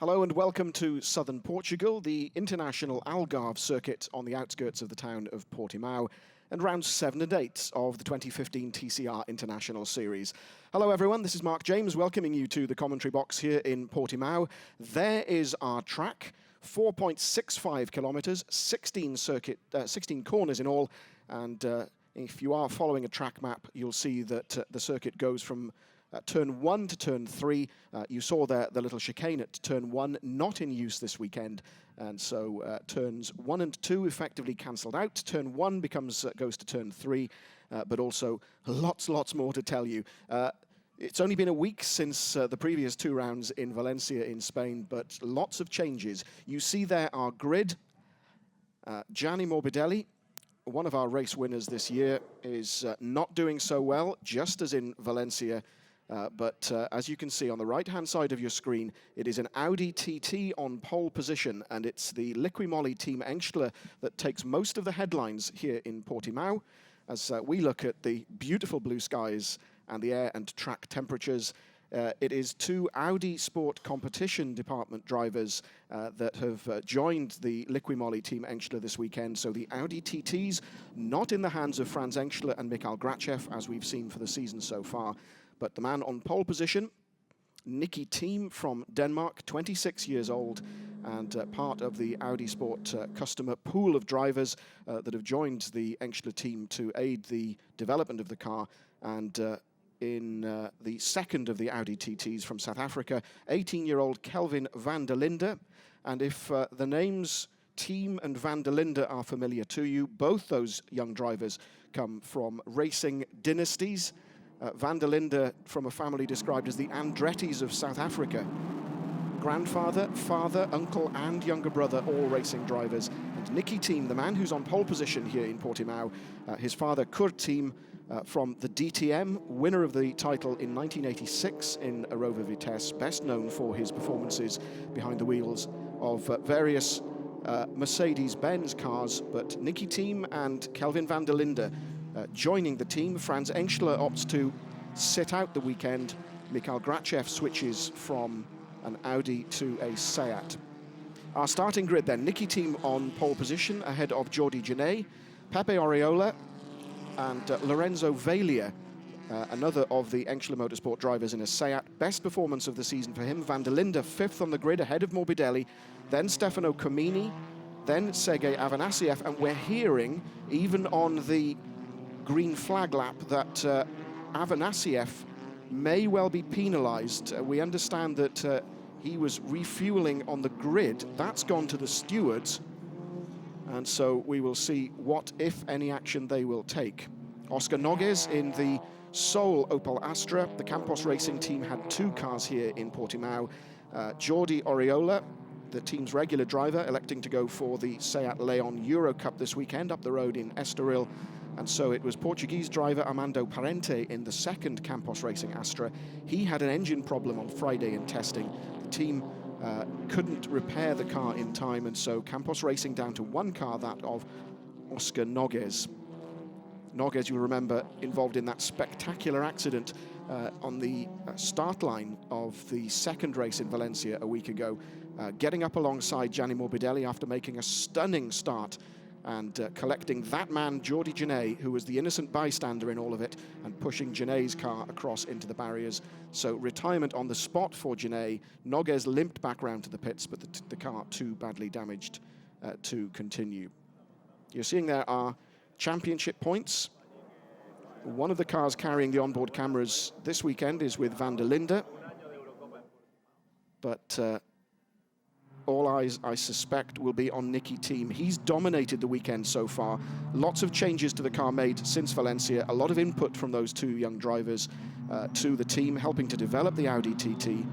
Hello and welcome to southern Portugal, the international Algarve circuit on the outskirts of the town of Portimao, and rounds 7 and 8 of the 2015 TCR International Series. Hello everyone, this is Mark James welcoming you to the commentary box here in Portimao. There is our track, 4.65 kilometres, 16 corners in all, and if you are following a track map, you'll see that the circuit goes from turn 1 to turn 3. You saw there the little chicane at turn 1, not in use this weekend, and so turns 1 and 2 effectively cancelled out. Turn 1 goes to turn 3, but also lots more to tell you. It's only been a week since the previous 2 rounds in Valencia in Spain, but lots of changes. You see there our grid. Gianni Morbidelli, one of our race winners this year, is not doing so well, just as in Valencia. But as you can see on the right-hand side of your screen, it is an Audi TT on pole position, and it's the Liqui team Engstler that takes most of the headlines here in Portimao. As we look at the beautiful blue skies and the air and track temperatures, it is 2 Audi Sport Competition Department drivers that have joined the Liqui team Engstler this weekend. So the Audi TTs, not in the hands of Franz Engstler and Mikhail Grachev, as we've seen for the season so far. But the man on pole position, Nicky Thiem from Denmark, 26 years old, and part of the Audi Sport customer pool of drivers that have joined the Engstler team to aid the development of the car. And in the second of the Audi TTs from South Africa, 18-year-old Kelvin van der Linde. And if the names Thiem and van der Linde are familiar to you, both those young drivers come from racing dynasties. Van der Linde from a family described as the Andrettis of South Africa. Grandfather, father, uncle and younger brother, all racing drivers. And Nicky Thiem, the man who's on pole position here in Portimao, his father Kurt Thiem from the DTM, winner of the title in 1986 in Arova Vitesse, best known for his performances behind the wheels of various Mercedes-Benz cars. But Nicky Thiem and Kelvin van der Linde joining the team. Franz Engstler opts to sit out the weekend. Mikhail Grachev switches from an Audi to a Seat. Our starting grid then, Nicky Thiem on pole position ahead of Jordi Genet, Pepe Oriola and Lorenzo Vaglia, another of the Engstler Motorsport drivers in a Seat. Best performance of the season for him. Van der Linde 5th on the grid ahead of Morbidelli, then Stefano Comini, then Sergei Avanasiev, and we're hearing, even on the green flag lap, that Avanasiev may well be penalised. We understand that he was refueling on the grid. That's gone to the stewards, and so we will see what, if any, action they will take. Oscar Nogues in the sole Opel Astra. The Campos Racing team had 2 cars here in Portimao. Jordi Oriola, the team's regular driver, electing to go for the Seat Leon Euro Cup this weekend up the road in Estoril. And so it was Portuguese driver Armando Parente in the second Campos Racing Astra. He had an engine problem on Friday in testing. The team couldn't repair the car in time, and so Campos Racing down to 1 car, that of Oscar Nogues. Nogues, you remember, involved in that spectacular accident on the start line of the second race in Valencia a week ago, getting up alongside Gianni Morbidelli after making a stunning start and collecting that man, Jordi Genet, who was the innocent bystander in all of it, and pushing Genet's car across into the barriers. So retirement on the spot for Genet. Nogues limped back round to the pits, but the car too badly damaged to continue. You're seeing there our championship points. One of the cars carrying the onboard cameras this weekend is with van der Linde. But all eyes, I suspect, will be on Nicky Thiem. He's dominated the weekend so far. Lots of changes to the car made since Valencia. A lot of input from those 2 young drivers to the team, helping to develop the Audi TT.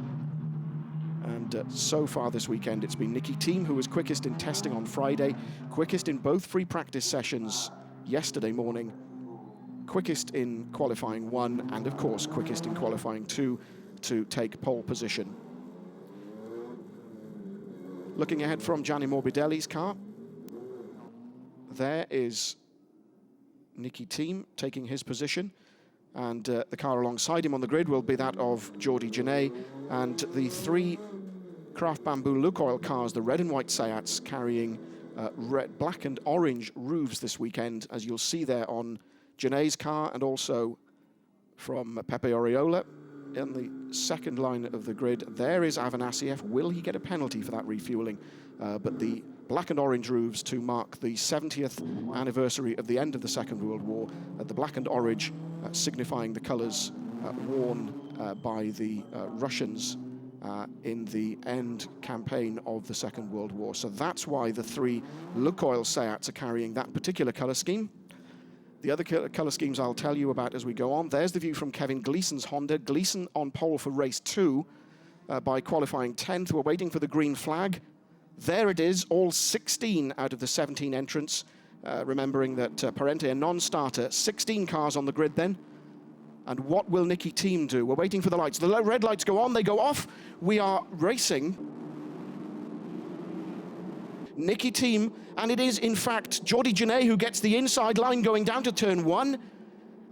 And so far this weekend, it's been Nicky Thiem who was quickest in testing on Friday, quickest in both free practice sessions yesterday morning, quickest in qualifying 1, and of course, quickest in qualifying 2 to take pole position. Looking ahead from Gianni Morbidelli's car, there is Nicky Thiem taking his position, and the car alongside him on the grid will be that of Jordi Genet, and the 3 Craft Bamboo Lukoil cars, the red and white Seats, carrying black and orange roofs this weekend, as you'll see there on Janet's car, and also from Pepe Oriola in the second line of the grid. There is Avanasiev. Will he get a penalty for that refueling? But the black and orange roofs to mark the 70th anniversary of the end of the Second World War. The black and orange signifying the colours worn by the Russians in the end campaign of the Second World War. So that's why the three Lukoil Seats are carrying that particular colour scheme. The other colour schemes I'll tell you about as we go on. There's the view from Kevin Gleason's Honda. Gleason on pole for race 2 by qualifying 10th. We're waiting for the green flag. There it is, all 16 out of the 17 entrants. Remembering that Parente, a non-starter, 16 cars on the grid then. And what will Nicky Team do? We're waiting for the lights. The red lights go on, they go off. We are racing Nicky Team, and it is in fact Jordi Genet who gets the inside line going down to turn 1.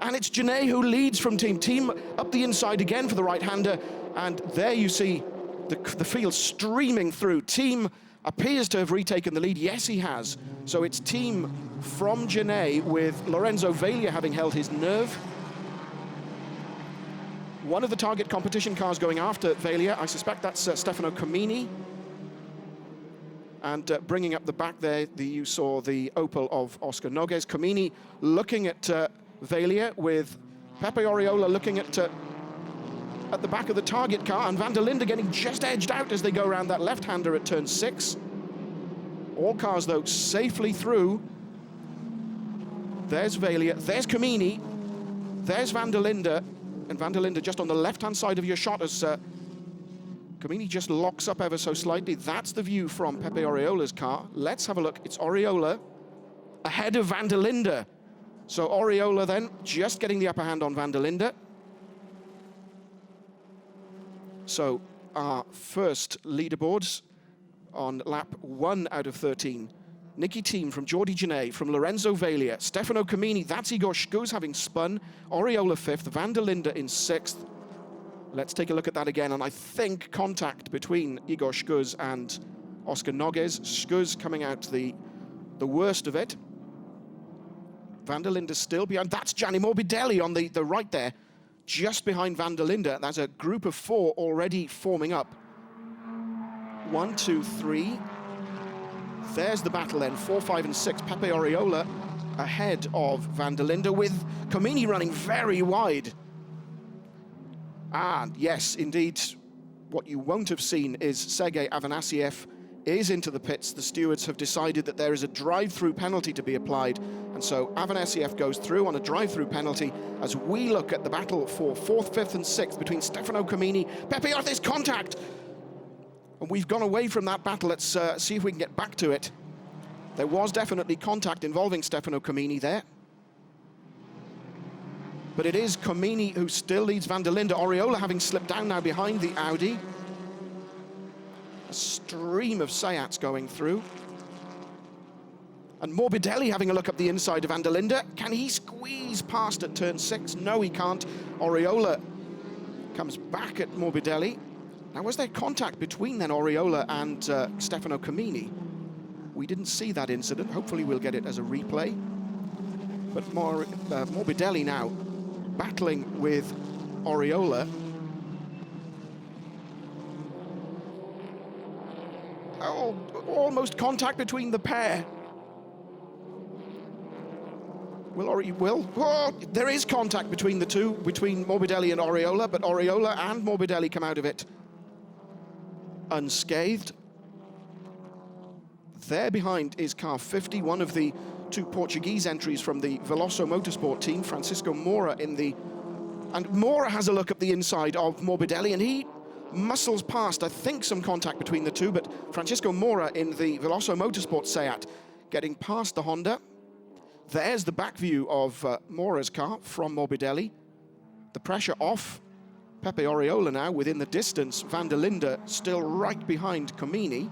And it's Genet who leads from Team. Team up the inside again for the right-hander. And there you see the field streaming through. Team appears to have retaken the lead. Yes, he has. So it's Team from Genet with Lorenzo Veglia having held his nerve. One of the target competition cars going after Veglia, I suspect that's Stefano Comini. And bringing up the back there, you saw the Opel of Oscar Nogues. Comini looking at Veglia, with Pepe Oriola looking at the back of the target car, and Van der Linde getting just edged out as they go around that left-hander at turn 6. All cars, though, safely through. There's Veglia, there's Comini, there's Van der Linde, and Van der Linde just on the left-hand side of your shot as Comini just locks up ever so slightly. That's the view from Pepe Oriola's car. Let's have a look. It's Oriola ahead of Van der Linde. So Oriola then just getting the upper hand on Van der Linde. So our first leaderboards on lap 1 out of 13. Nicky Team from Jordi Genet, from Lorenzo Veglia, Stefano Comini, that's Igor Shkuz having spun, Oriola 5th, Van der Linde in 6th. Let's take a look at that again, and I think contact between Igor Shkuz and Oscar Nogues. Shkuz coming out the worst of it. Van der Linde still behind. That's Gianni Morbidelli on the right there, just behind Van der Linde. That's a group of 4 already forming up. 1, 2, 3. There's the battle then, 4, 5, and 6. Pepe Oriola ahead of Van der Linde, with Comini running very wide. And yes, indeed, what you won't have seen is Sergei Avanasiev is into the pits. The stewards have decided that there is a drive-through penalty to be applied, and so Avanasiev goes through on a drive-through penalty as we look at the battle for 4th, 5th, and 6th between Stefano Comini. Pepe, there's contact! And we've gone away from that battle. Let's see if we can get back to it. There was definitely contact involving Stefano Comini there. But it is Comini who still leads Van der Linde. Oriola having slipped down now behind the Audi. A stream of Seats going through. And Morbidelli having a look up the inside of Van der Linde. Can he squeeze past at turn 6? No, he can't. Oriola comes back at Morbidelli. Now, was there contact between then Oriola and Stefano Comini? We didn't see that incident. Hopefully we'll get it as a replay. But Morbidelli now battling with Oriola. Oh, almost contact between the pair. Oh, there is contact between the two, between Morbidelli and Oriola, but Oriola and Morbidelli come out of it unscathed. There behind is car 50, one of the 2 Portuguese entries from the Veloso Motorsport team, Francisco Moura and Moura has a look at the inside of Morbidelli, and he muscles past, I think, some contact between the two, but Francisco Moura in the Veloso Motorsport Seat getting past the Honda. There's the back view of Moura's car from Morbidelli. The pressure off Pepe Oriola now within the distance. Van der Linde still right behind Comini.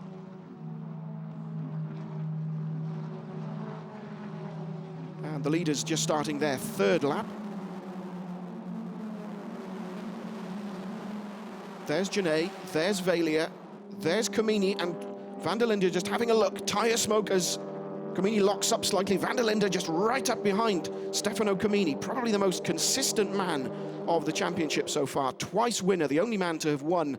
And the leaders just starting their 3rd lap. There's Genet, there's Veglia, There's Comini and van der Linde just having a look. Tyre smoke as Comini locks up slightly. Van der Linde just right up behind Stefano Comini, probably the most consistent man of the championship so far. Twice winner, the only man to have won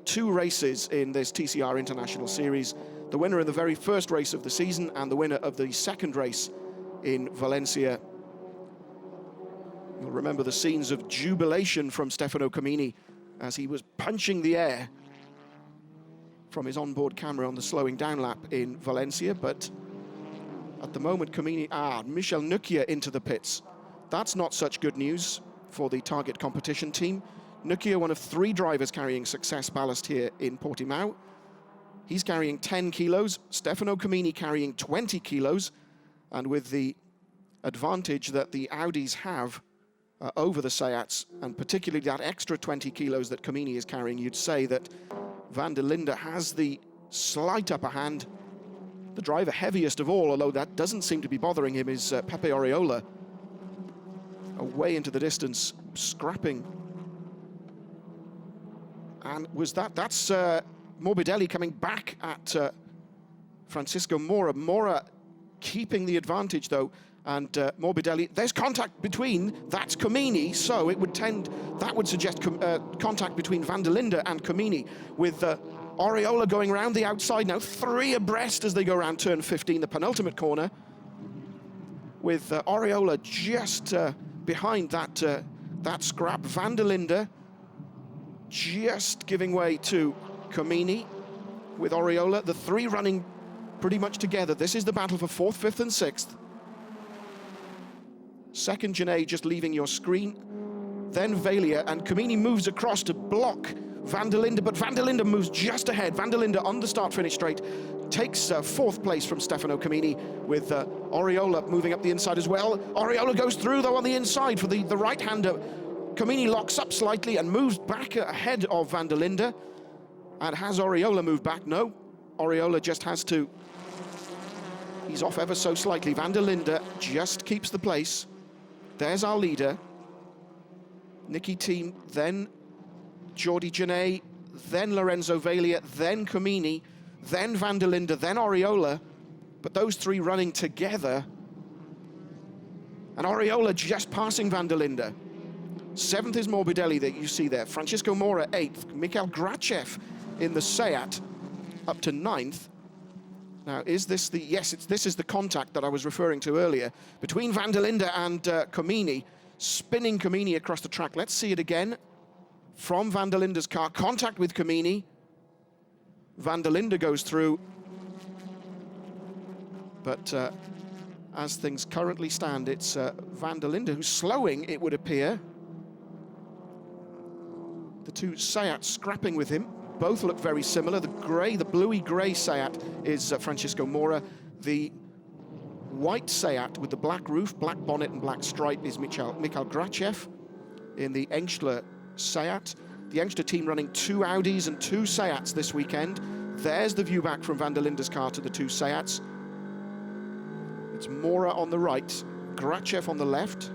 2 races in this TCR International Series. The winner in the very first race of the season and the winner of the second race in Valencia. You'll remember the scenes of jubilation from Stefano Comini as he was punching the air from his onboard camera on the slowing down lap in Valencia. But at the moment, Comini, Michel Nukia into the pits. That's not such good news for the target competition team. Nukia, one of 3 drivers carrying success ballast here in Portimao. He's carrying 10 kilos. Stefano Comini carrying 20 kilos. And with the advantage that the Audis have over the Seats, and particularly that extra 20 kilos that Comini is carrying, you'd say that van der Linde has the slight upper hand. The driver heaviest of all, although that doesn't seem to be bothering him, is Pepe Oriola. Away into the distance, scrapping. And that's Morbidelli coming back at Francisco Mora. Mora keeping the advantage though, and Morbidelli, there's contact between, that's Comini, so that would suggest contact between van der Linde and Comini, with Oriola going around the outside now, 3 abreast as they go around turn 15, the penultimate corner, with Oriola just behind that scrap. Van der Linde just giving way to Comini with Oriola, the 3 running pretty much together. This is the battle for 4th, 5th and 6th. Second Genet just leaving your screen, then Valia, and Comini moves across to block van der Linde, but van der Linde moves just ahead. Van der Linde on the start-finish straight takes 4th place from Stefano Comini, with Oriola moving up the inside as well. Oriola goes through though on the inside for the right-hander. Comini locks up slightly and moves back ahead of van der Linde. And has Oriola moved back? No, Oriola just has to. He's off ever so slightly. Van der Linde just keeps the place. There's our leader. Niki Team, then Jordi Genet, then Lorenzo Valia, then Comini, then van der Linde, then Oriola. But those 3 running together. And Oriola just passing van der Linde. 7th is Morbidelli that you see there. Francisco Mora 8th. Mikhail Grachev in the Seat up to 9th. Now, is this the... Yes, this is the contact that I was referring to earlier between van der Linde and Comini, spinning Comini across the track. Let's see it again from van der Linde's car. Contact with Comini. Van der Linde goes through. But as things currently stand, it's van der Linde who's slowing, it would appear. The 2 Seats scrapping with him. Both look very similar. The bluey grey Seat is Francisco Mora. The white Seat with the black roof, black bonnet and black stripe is Mikhail Grachev in the Engstler Seat. The Engstler team running 2 Audis and 2 Seats this weekend. There's the view back from van der Linde's car to the 2 Seats. It's Mora on the right, Grachev on the left.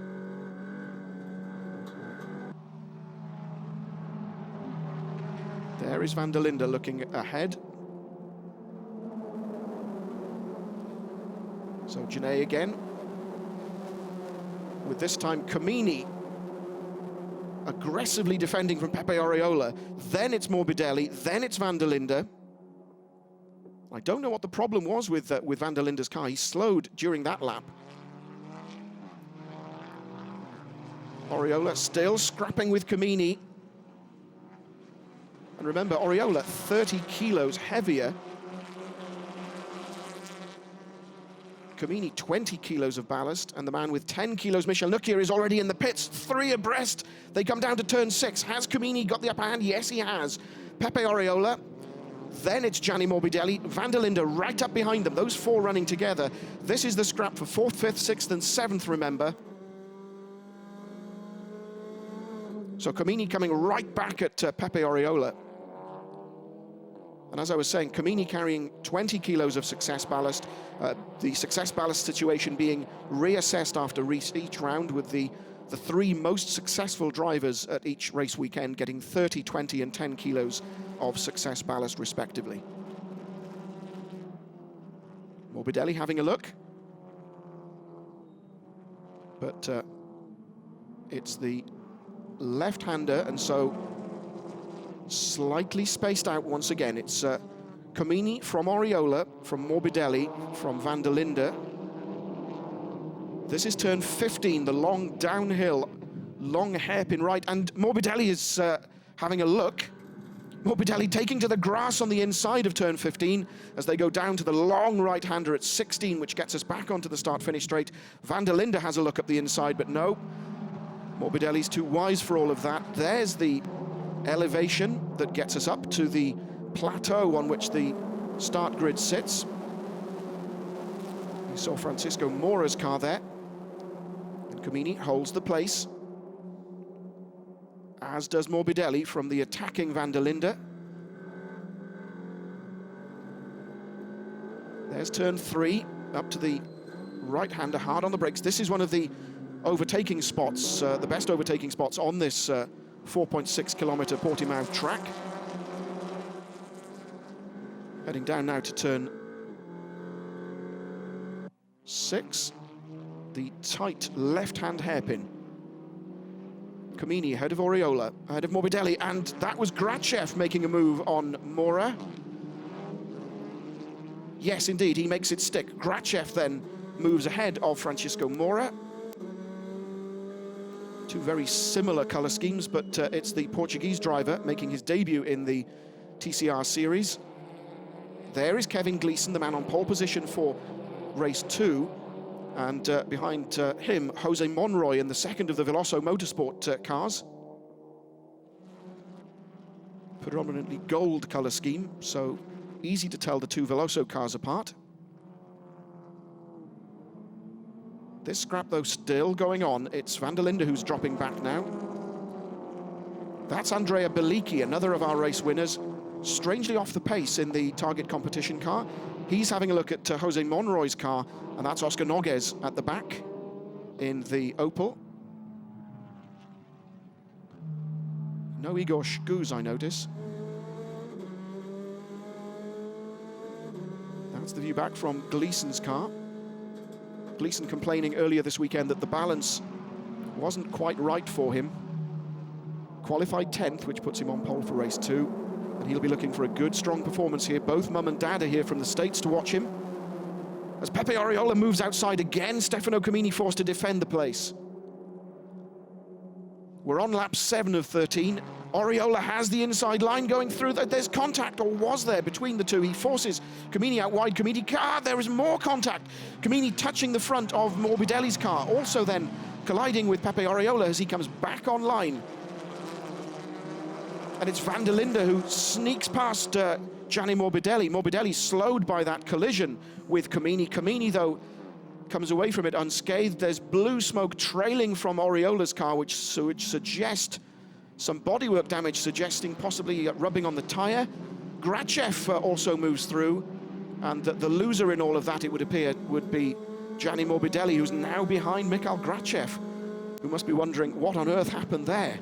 There is van der Linde looking ahead. So Genet again, with this time Comini aggressively defending from Pepe Oriola. Then it's Morbidelli, then it's van der Linde. I don't know what the problem was with van der Linde's car. He slowed during that lap. Oriola still scrapping with Comini. And remember, Oriola, 30 kilos heavier. Comini, 20 kilos of ballast. And the man with 10 kilos, Michel Nukia, is already in the pits. 3 abreast. They come down to turn 6. Has Comini got the upper hand? Yes, he has. Pepe Oriola. Then it's Gianni Morbidelli. Van der Linde right up behind them. Those 4 running together. This is the scrap for 4th, 5th, 6th and 7th, remember. So Comini coming right back at Pepe Oriola. And as I was saying, Comini carrying 20 kilos of success ballast. The success ballast situation being reassessed after each round, with the 3 most successful drivers at each race weekend getting 30, 20 and 10 kilos of success ballast, respectively. Morbidelli having a look. But it's the left-hander, and so slightly spaced out once again. It's Comini from Oriola, from Morbidelli, from van der Linde. This is turn 15, the long downhill, long hairpin right, and Morbidelli is having a look. Morbidelli taking to the grass on the inside of turn 15 as they go down to the long right-hander at 16, which gets us back onto the start-finish straight. Van der Linde has a look up the inside, but no. Morbidelli's too wise for all of that. There's the elevation that gets us up to the plateau on which the start grid sits. We saw Francisco Mora's car there. And Comini holds the place, as does Morbidelli from the attacking van der Linde. There's turn 3, up to the right-hander, hard on the brakes. This is one of the overtaking spots, the best overtaking spots on this 4.6-kilometer Portimao track. Heading down now to turn 6, the tight left-hand hairpin. Comini ahead of Oriola, ahead of Morbidelli, and that was Grachev making a move on Mora. Yes, indeed, he makes it stick. Grachev then moves ahead of Francisco Mora. Two very similar colour schemes, but it's the Portuguese driver making his debut in the TCR series. There is Kevin Gleeson, the man on pole position for race 2. And behind him, Jose Monroy in the second of the Veloso Motorsport cars. Predominantly gold colour scheme, so easy to tell the two Veloso cars apart. This scrap, though, still going on. It's van der Linde who's dropping back now. That's Andrea Bellicchi, another of our race winners, strangely off the pace in the target competition car. He's having a look at Jose Monroy's car, and that's Oscar Noguez at the back in the Opel. No Igor Shkuz, I notice. That's the view back from Gleeson's car. Gleeson complaining earlier this weekend that the balance wasn't quite right for him. Qualified 10th, which puts him on pole for race 2. And he'll be looking for a good, strong performance here. Both mum and dad are here from the States to watch him. As Pepe Oriola moves outside again, Stefano Comini forced to defend the place. We're on lap 7 of 13. Oriola has the inside line going through. There's contact, or was there, between the two. He forces Comini out wide. Comini, there is more contact. Comini touching the front of Morbidelli's car. Also then colliding with Pepe Oriola as he comes back online. And it's van der Linde who sneaks past Gianni Morbidelli. Morbidelli slowed by that collision with Comini. Comini, though, comes away from it unscathed. There's blue smoke trailing from Oriola's car, which suggests some bodywork damage, suggesting possibly rubbing on the tyre. Grachev also moves through, and the loser in all of that, it would appear, would be Gianni Morbidelli, who's now behind Mikhail Grachev, who must be wondering what on earth happened there.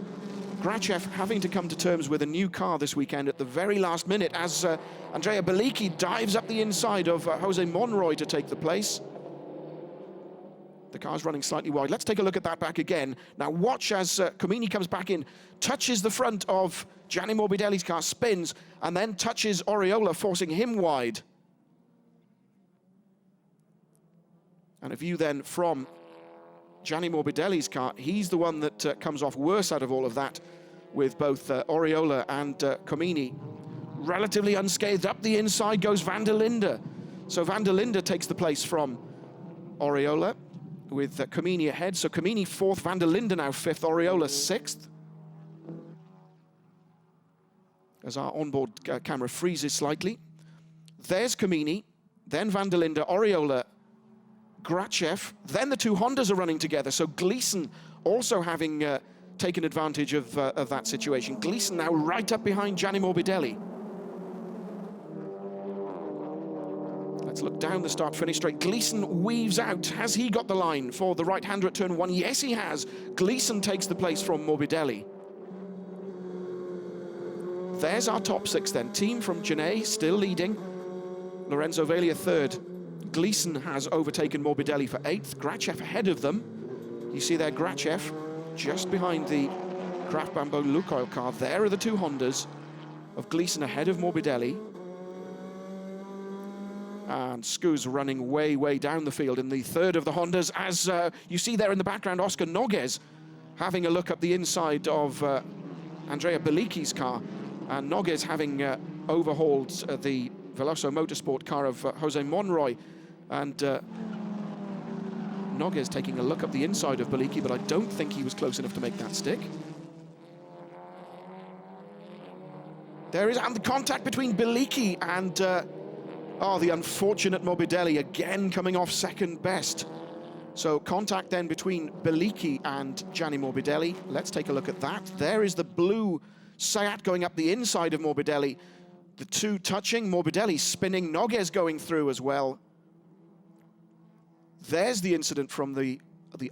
Grachev having to come to terms with a new car this weekend at the very last minute as Andrea Bellicchi dives up the inside of Jose Monroy to take the place. The car's running slightly wide. Let's take a look at that back again. Now watch as Comini comes back in, touches the front of Gianni Morbidelli's car, spins, and then touches Oriola, forcing him wide. And a view then from Gianni Morbidelli's car. He's the one that comes off worse out of all of that, with both Oriola and Comini relatively unscathed. Up the inside goes van der Linde. So van der Linde takes the place from Oriola, with Comini ahead. So Comini 4th, van der Linde now 5th, Oriola 6th. As our onboard camera freezes slightly. There's Comini, then van der Linde, Oriola, Grachev, then the two Hondas are running together. So Gleeson also having taken advantage of that situation. Gleeson now right up behind Gianni Morbidelli. Let's look down the start-finish straight. Gleeson weaves out. Has he got the line for the right-hander at turn 1? Yes, he has. Gleeson takes the place from Morbidelli. there's our top 6 then. Team from Genet still leading. Lorenzo Veglia 3rd. Gleeson has overtaken Morbidelli for 8th. Grachev ahead of them. You see there Grachev just behind the Craft Bamboo Lukoil car. There are the 2 Hondas of Gleeson ahead of Morbidelli. And Skuz running way, way down the field in the 3rd of the Hondas. As you see there in the background, Oscar Noguez having a look up the inside of Andrea Bellicchi's car. And Noguez having overhauled the Veloso Motorsport car of Jose Monroy. And Noguez taking a look up the inside of Bellicchi, but I don't think he was close enough to make that stick. There is the contact between Bellicchi and the unfortunate Morbidelli, again coming off 2nd best. So contact then between Bellicchi and Gianni Morbidelli. Let's take a look at that. There is the blue Seat going up the inside of Morbidelli. The 2 touching, Morbidelli spinning, Noguez going through as well. There's the incident from the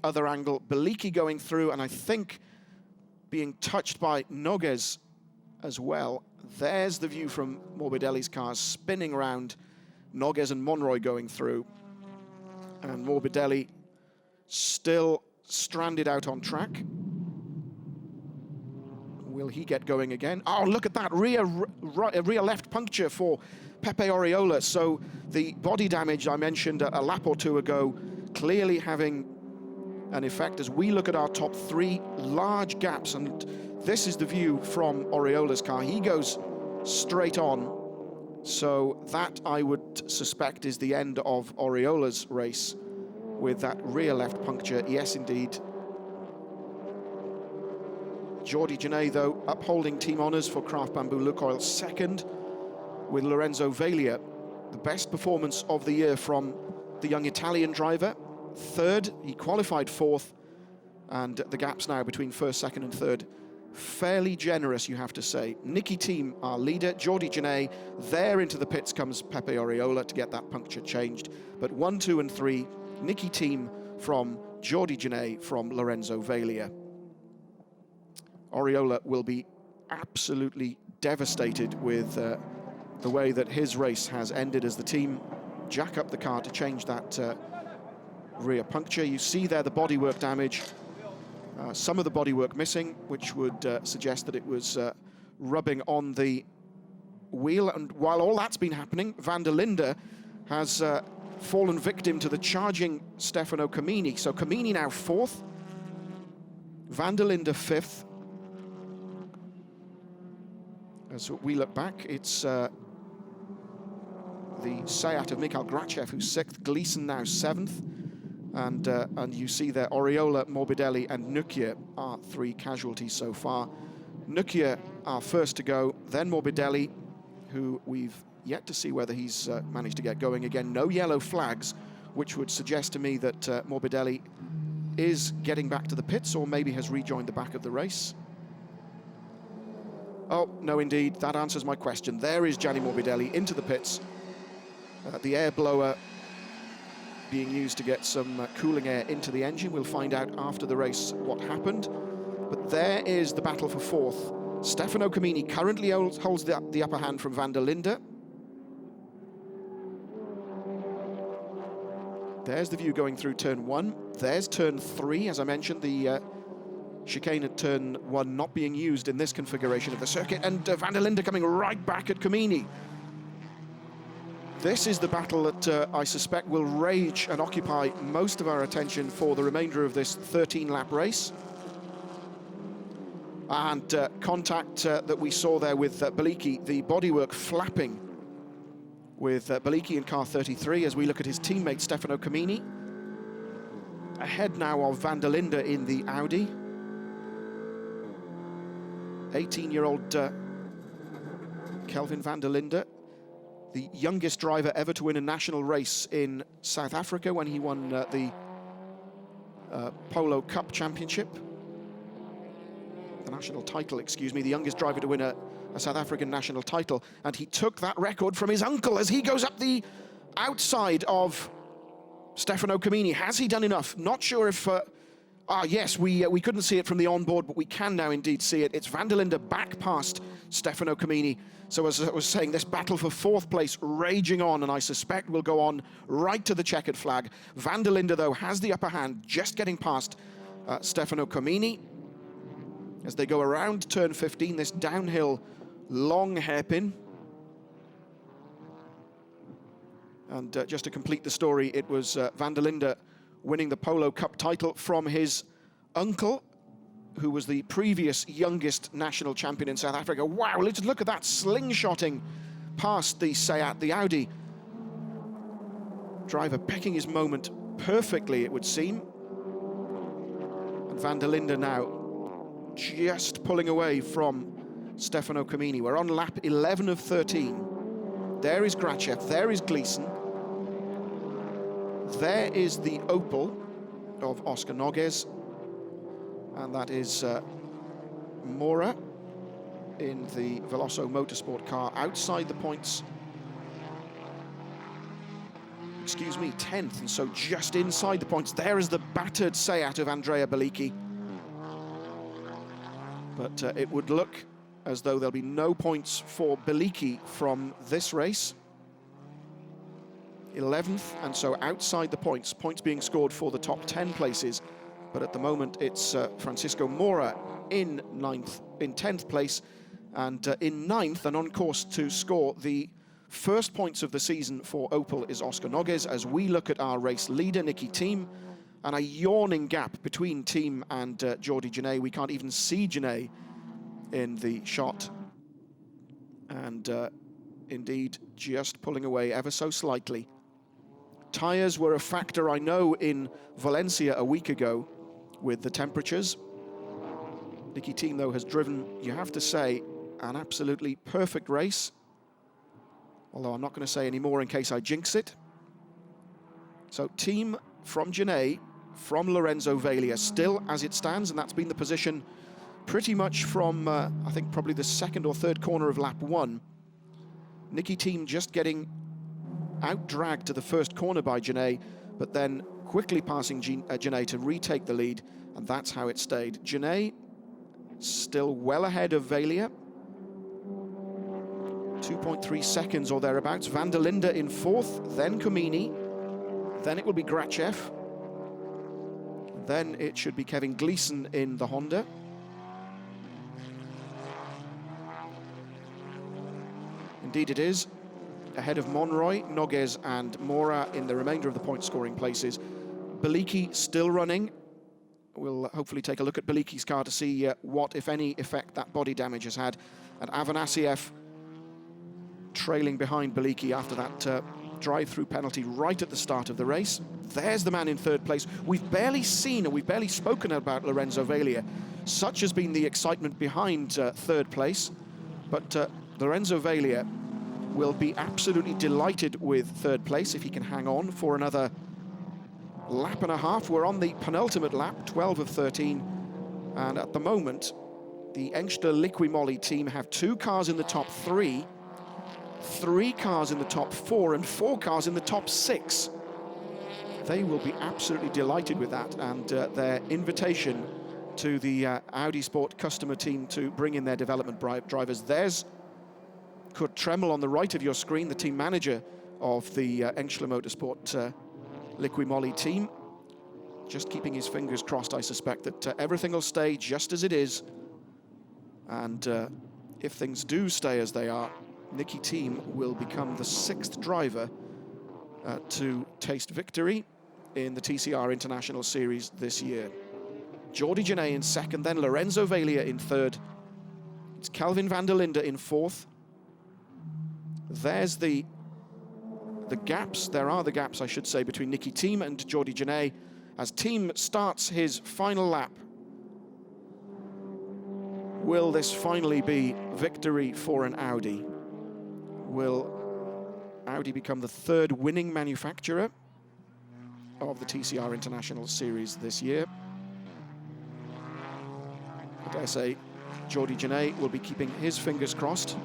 other angle. Bellicchi going through, and I think being touched by Noguez as well. There's the view from Morbidelli's car spinning around, Noguez and Monroy going through. And Morbidelli still stranded out on track. Will he get going again? Oh, look at that, rear left puncture for Pepe Oriola. So the body damage I mentioned a lap or 2 ago, clearly having an effect as we look at our top 3 large gaps. And this is the view from Oriola's car. He goes straight on. So that, I would suspect, is the end of Oriola's race with that rear left puncture. Yes, indeed. Jordi Genet, though, upholding team honours for Craft Bamboo Lukoil, 2nd, with Lorenzo Veglia. The best performance of the year from the young Italian driver. 3rd, he qualified 4th, and the gaps now between 1st, 2nd and 3rd, fairly generous, you have to say. Nicky Team, our leader, Jordi Genet. There into the pits comes Pepe Oriola to get that puncture changed. But 1, 2 and 3, Nicky Team from Jordi Genet from Lorenzo Veglia. Oriola will be absolutely devastated with the way that his race has ended as the team jack up the car to change that rear puncture. You see there the bodywork damage, some of the bodywork missing, which would suggest that it was rubbing on the wheel. And while all that's been happening, Van der Linde has fallen victim to the charging Stefano Camini. So Camini now 4th, Van der Linde 5th. As we look back, it's the Seat of Mikhail Grachev who's 6th, Gleeson now 7th, and you see there Oriola, Morbidelli and Nukia are 3 casualties so far. Nukia are first to go, then Morbidelli, who we've yet to see whether he's managed to get going again. No yellow flags, which would suggest to me that Morbidelli is getting back to the pits or maybe has rejoined the back of the race. Oh, no, indeed, that answers my question. There is Gianni Morbidelli into the pits. The air blower being used to get some cooling air into the engine. We'll find out after the race what happened. But there is the battle for 4th. Stefano Camini currently holds the upper hand from Van der Linde. There's the view going through turn 1. There's turn 3, as I mentioned, the chicane at turn 1 not being used in this configuration of the circuit, and Van der Linde coming right back at Camini. This is the battle that I suspect will rage and occupy most of our attention for the remainder of this 13-lap race. And contact that we saw there with Bellicchi, the bodywork flapping with Bellicchi in car 33 as we look at his teammate Stefano Camini. Ahead now of Van der Linde in the Audi. 18-year-old Kelvin van der Linde, the youngest driver ever to win a national race in South Africa when he won the Polo Cup Championship. The national title, excuse me, the youngest driver to win a South African national title. And he took that record from his uncle as he goes up the outside of Stefano Camini. Has he done enough? Not sure if Ah, yes, we couldn't see it from the onboard, but we can now indeed see it. It's Van der Linde back past Stefano Comini. So as I was saying, this battle for fourth place raging on, and I suspect will go on right to the checkered flag. Van der Linde, though, has the upper hand, just getting past Stefano Comini. As they go around turn 15, this downhill long hairpin. And just to complete the story, it was Van der Linde winning the Polo Cup title from his uncle, who was the previous youngest national champion in South Africa. Wow, let's look at that slingshotting past the Seat, the Audi driver, picking his moment perfectly, it would seem. And Van der Linde now just pulling away from Stefano Comini. We're on lap 11 of 13. There is Grachev, there is Gleeson. There is the Opel of Oscar Nogues, and that is Mora in the Veloso Motorsport car outside the points. Excuse me, 10th, and so just inside the points. There is the battered Seat of Andrea Bellicchi. But it would look as though there'll be no points for Bellicchi from this race. 11th, and so outside the points being scored for the top 10 places. But at the moment, it's Francisco Mora in 10th place, and in 9th, and on course to score the first points of the season for Opel is Oscar Nogues, as we look at our race leader, Niki Thiem, and a yawning gap between Thiem and Jordi Genet. We can't even see Genet in the shot. And indeed, just pulling away ever so slightly. Tyres were a factor, I know, in Valencia a week ago with the temperatures. Niki Thiem, though, has driven, you have to say, an absolutely perfect race. Although I'm not going to say any more in case I jinx it. So Thiem from Genet, from Lorenzo Veglia, still as it stands, and that's been the position pretty much from, I think, probably the second or third corner of lap 1. Niki Thiem just getting out-dragged to the first corner by Genet, but then quickly passing Genet to retake the lead, and that's how it stayed. Genet still well ahead of Veglia. 2.3 seconds or thereabouts. Van der Linde in 4th, then Comini, then it will be Grachev, then it should be Kevin Gleeson in the Honda. Indeed it is. Ahead of Monroy, Nogues and Mora in the remainder of the point-scoring places. Bellicchi still running. We'll hopefully take a look at Bellicchi's car to see what, if any, effect that body damage has had. And Avanasiev trailing behind Bellicchi after that drive-through penalty right at the start of the race. There's the man in 3rd place. We've barely seen, or we've barely spoken about Lorenzo Veglia. Such has been the excitement behind 3rd place. But Lorenzo Veglia will be absolutely delighted with 3rd place if he can hang on for another lap and a half. We're on the penultimate lap, 12 of 13. And at the moment, the Engstler Liqui-Moly team have 2 cars in the top 3, 3 cars in the top 4, and 4 cars in the top 6. They will be absolutely delighted with that, and their invitation to the Audi Sport customer team to bring in their development drivers. There's Kurt Tremmel on the right of your screen, the team manager of the Engstler Motorsport Liqui-Moly team. Just keeping his fingers crossed, I suspect, that everything will stay just as it is. And if things do stay as they are, Niki Thiem will become the 6th driver to taste victory in the TCR International Series this year. Jordi Genet in 2nd, then Lorenzo Veglia in 3rd. It's Kelvin van der Linde in 4th. There's the gaps, there are the gaps, I should say, between Niki Thiem and Jordi Genet as Thiem starts his final lap. Will this finally be victory for an Audi? Will Audi become the 3rd winning manufacturer of the TCR International Series this year? I dare say Jordi Genet will be keeping his fingers crossed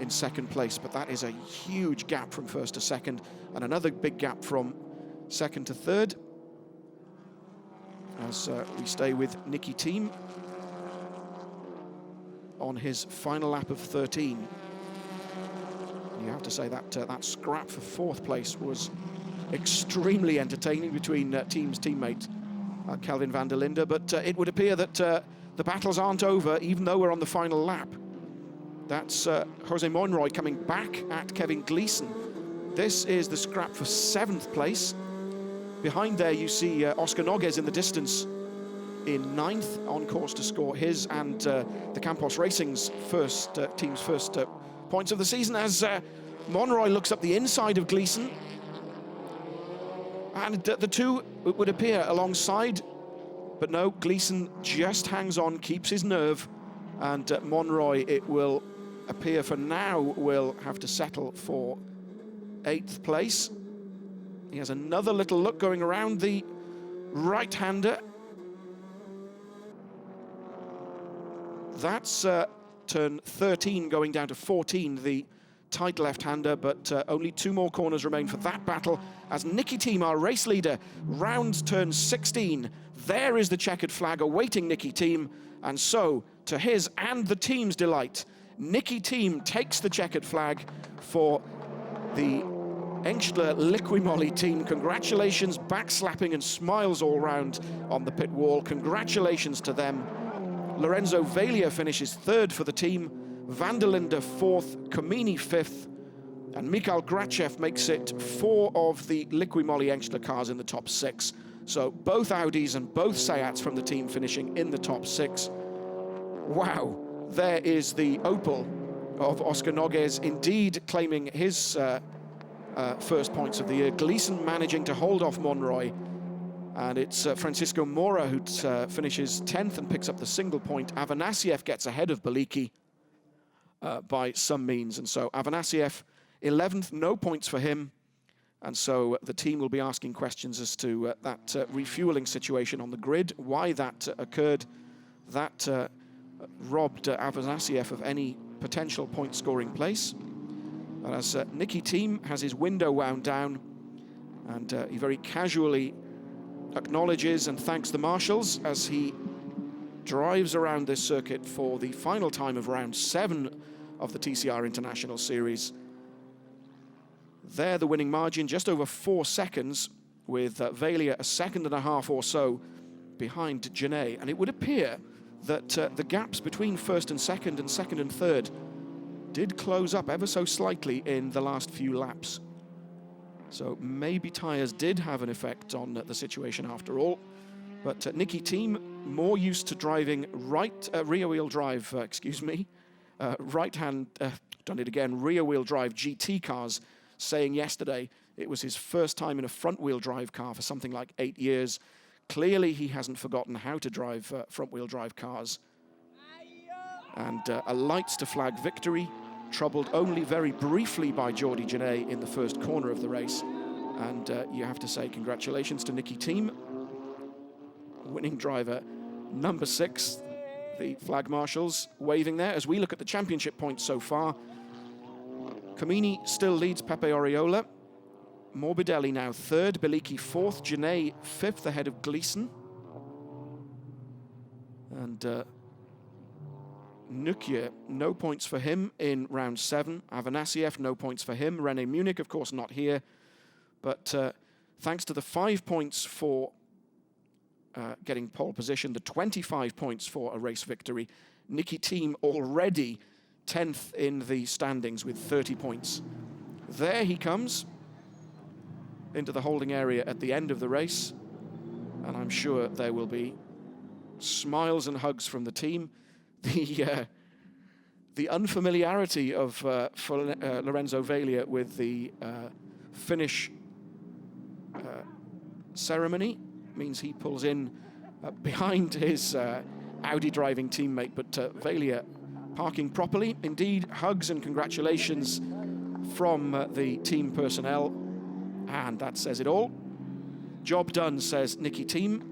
in 2nd place, but that is a huge gap from 1st to 2nd, and another big gap from 2nd to 3rd. as we stay with Nicky Thiem on his final lap of 13. You have to say that that scrap for fourth place was extremely entertaining between Thiem's teammate Kelvin van der Linde, but it would appear that the battles aren't over, even though we're on the final lap. That's Jose Monroy coming back at Kevin Gleeson. This is the scrap for 7th place. Behind there you see Oscar Noguez in the distance in 9th, on course to score his and the Campos Racing's team's first points of the season, as Monroy looks up the inside of Gleeson. And the two, it would appear, alongside, but no, Gleeson just hangs on, keeps his nerve, and Monroy, it will appear for now, will have to settle for 8th place. He has another little look going around the right-hander. That's turn 13 going down to 14, the tight left-hander, but only 2 more corners remain for that battle as Nicky Thiem, our race leader, rounds turn 16. There is the checkered flag awaiting Nicky Thiem, and so, to his and the team's delight, Nicky Thiem takes the checkered flag for the Engstler Liqui-Moly team. Congratulations, backslapping and smiles all round on the pit wall. Congratulations to them. Lorenzo Veglia finishes 3rd for the team, van der Linde 4th, Comini 5th, and Mikhail Grachev makes it 4 of the Liqui-Moly Engstler cars in the top 6. So both Audis and both Seats from the team finishing in the top 6. Wow, there is the Opel of Oscar Noguez, indeed claiming his first points of the year. Gleeson managing to hold off Monroy. And it's Francisco Mora who finishes 10th and picks up the single point. Avanasiev gets ahead of Beliki by some means. And so Avanasiev, 11th, no points for him. And so the team will be asking questions as to that refueling situation on the grid, why that occurred. That robbed Avanasiev of any potential point-scoring place. And as Nicky Thiem has his window wound down, and he very casually acknowledges and thanks the marshals as he drives around this circuit for the final time of round 7 of the TCR International Series. There, the winning margin just over 4 seconds, with Veglia a 1.5 seconds or so behind Genet. And it would appear that the gaps between 1st and 2nd and 2nd and 3rd did close up ever so slightly in the last few laps. So maybe tyres did have an effect on the situation after all. But Nicky Thiem, more used to driving rear-wheel drive, rear-wheel drive GT cars, saying yesterday it was his first time in a front-wheel drive car for something like 8 years. Clearly he hasn't forgotten how to drive front-wheel drive cars. And a lights to flag victory, troubled only very briefly by Jordi Genet in the first corner of the race. And you have to say congratulations to Nicky Thiem, winning driver number 6. The flag marshals waving there as we look at the championship points so far. Comini still leads Pepe Oriola. Morbidelli now 3rd, Beliki 4th, Genet 5th ahead of Gleeson. And Nukia, no points for him in round 7. Avanasiev, no points for him. René Munich, of course, not here. But thanks to the 5 points for getting pole position, the 25 points for a race victory, Nicky Thiem already 10th in the standings with 30 points. There he comes into the holding area at the end of the race. And I'm sure there will be smiles and hugs from the team. The unfamiliarity of Lorenzo Veglia with the finish ceremony means he pulls in behind his Audi driving teammate, but Veglia parking properly. Indeed, hugs and congratulations from the team personnel, and that says it all. Job done, says Nicky Thiem.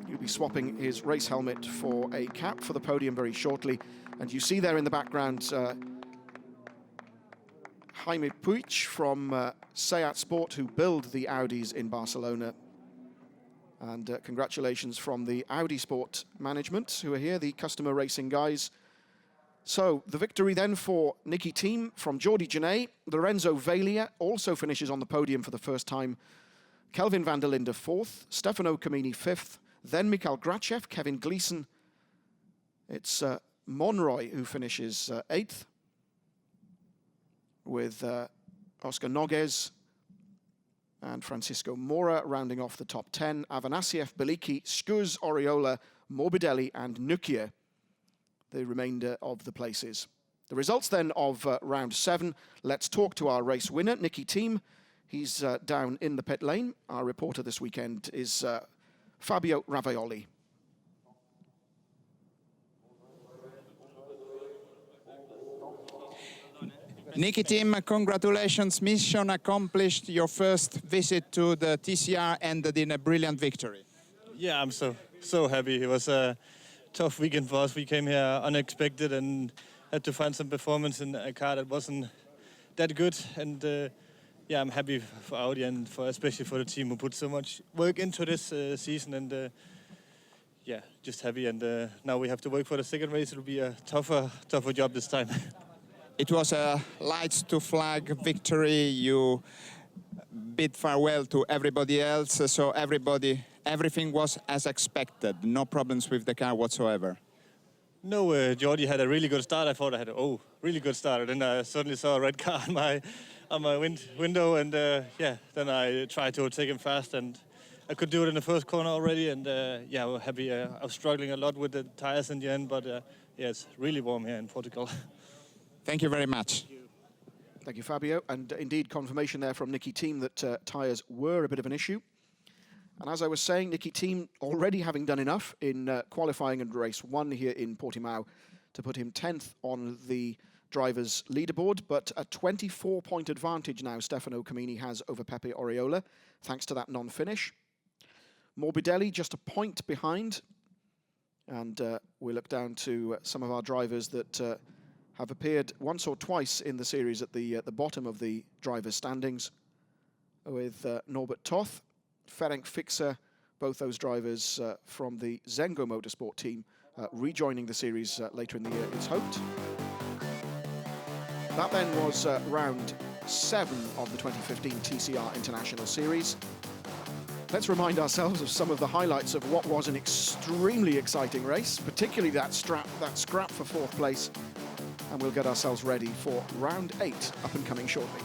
He'll be swapping his race helmet for a cap for the podium very shortly. And you see there in the background Jaime Puig from Seat Sport, who build the Audis in Barcelona. And congratulations from the Audi Sport management who are here, the customer racing guys. So the victory then for Nicky Team from Jordi Genet. Lorenzo Veglia also finishes on the podium for the first time. Kelvin van der Linde 4th, Stefano Camini 5th, then Mikhail Grachev, Kevin Gleeson. It's Monroy who finishes 8th, with Oscar Noguez and Francisco Mora rounding off the top 10. Avanasiev, Beliki, Skuz, Oriola, Morbidelli and Nukia, the remainder of the places. The results then of round 7. Let's talk to our race winner, Nicky Team. He's down in the pit lane. Our reporter this weekend is Fabio Ravaioli. Nicky Team, congratulations, mission accomplished. Your first visit to the TCR ended in a brilliant victory. Yeah, I'm so happy. It was a tough weekend for us. We came here unexpected and had to find some performance in a car that wasn't that good. And yeah, I'm happy for Audi and especially for the team who put so much work into this season. And yeah, just happy. And now we have to work for the second race. It'll be a tougher job this time. It was a lights to flag victory. You bid farewell to everybody else, so everything was as expected. No problems with the car whatsoever. No, Jordi had a really good start. I thought I had a really good start, and then I suddenly saw a red car on my window, and yeah, then I tried to take him fast, and I could do it in the first corner already, and yeah, we're happy. I was struggling a lot with the tires in the end, but yeah, it's really warm here in Portugal. Thank you very much. Thank you, Fabio. And indeed, confirmation there from Nicky Team that tyres were a bit of an issue. And as I was saying, Nicky Team already having done enough in qualifying and race 1 here in Portimao to put him 10th on the drivers' leaderboard. But a 24-point advantage now Stefano Camini has over Pepe Oriola, thanks to that non-finish. Morbidelli just a point behind. And we look down to some of our drivers that have appeared once or twice in the series at the bottom of the drivers' standings, with Norbert Toth, Ferenc Fixer, both those drivers from the Zengo Motorsport team rejoining the series later in the year, it's hoped. That then was round 7 of the 2015 TCR International Series. Let's remind ourselves of some of the highlights of what was an extremely exciting race, particularly that scrap for 4th place. And we'll get ourselves ready for round 8 up and coming shortly.